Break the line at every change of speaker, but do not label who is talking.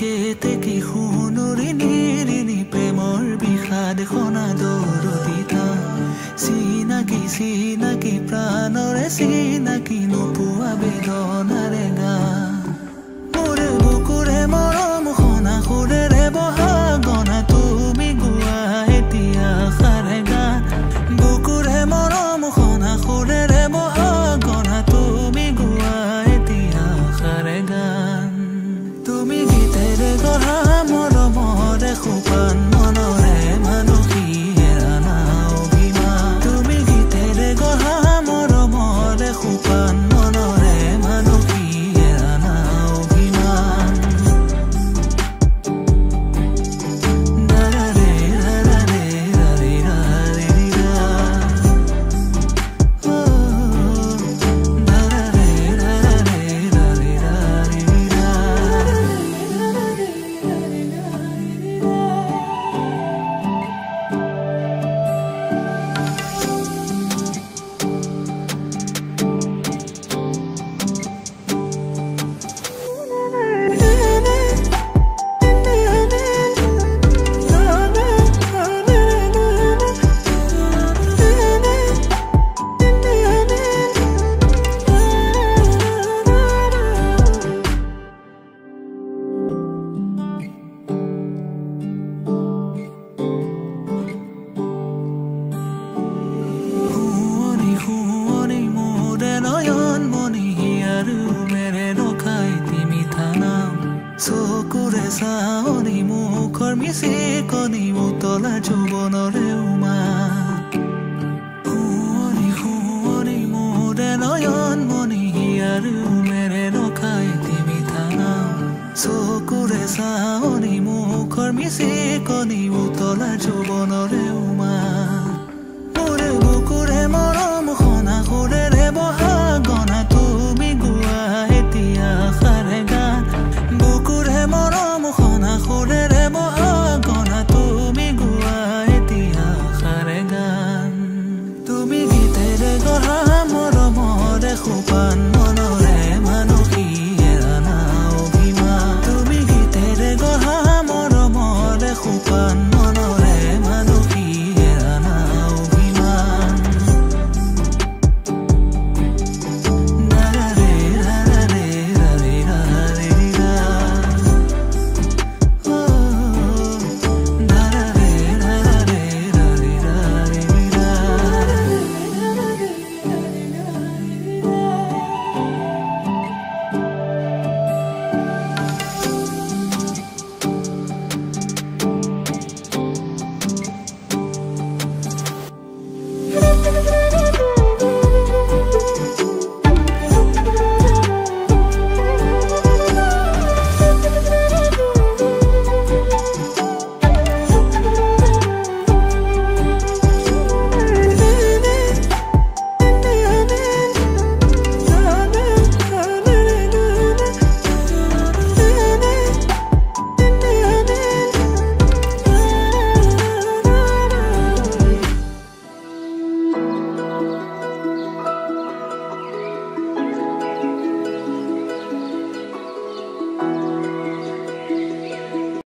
কেতে কি শুনুৰি নিৰিনি প্ৰেমৰ বিষাদ খনা দৰদিতা চিনাকি চিনাকি প্ৰাণৰে চিনাকি নোপোৱা বেদনাৰে গা মোৰে বুকুৰে মৰম খনা সুৰেৰে বহা গনা তুমি গোৱা এতিয়া খাৰে গা বুকুৰে মৰম খনা সুৰেৰে বহা গনা তুমি গোৱা এতিয়া খাৰে গান তুমি গীতেৰে গঢ়া মৰমৰে সোপান মনৰে মানসী হেৰানা অভিমান তুমি গীতেৰে গঢ়া মৰমৰে সোপান মনৰে মানসী হেৰানা অভিমান দাৰাৰে দাৰাৰে ৰাৰে ৰাৰে ৰা দাৰাৰে দাৰাৰে ৰাৰে ৰাৰে ৰা শুৱনি শুৱনি মোৰে নয়ন মণি আৰু মেৰে ৰখাই তুমি থানাম চকুৰে চাৱনি মুখৰ মিচিকনি উতলা যৌৱনৰে উমা শুৱনি শুৱনি মোৰে নয়ন মণি আৰু মেৰে ৰখাই তুমি থানাম চকুৰে চাৱনি মুখৰ মিচিকনি উতলা যৌৱনৰে উমা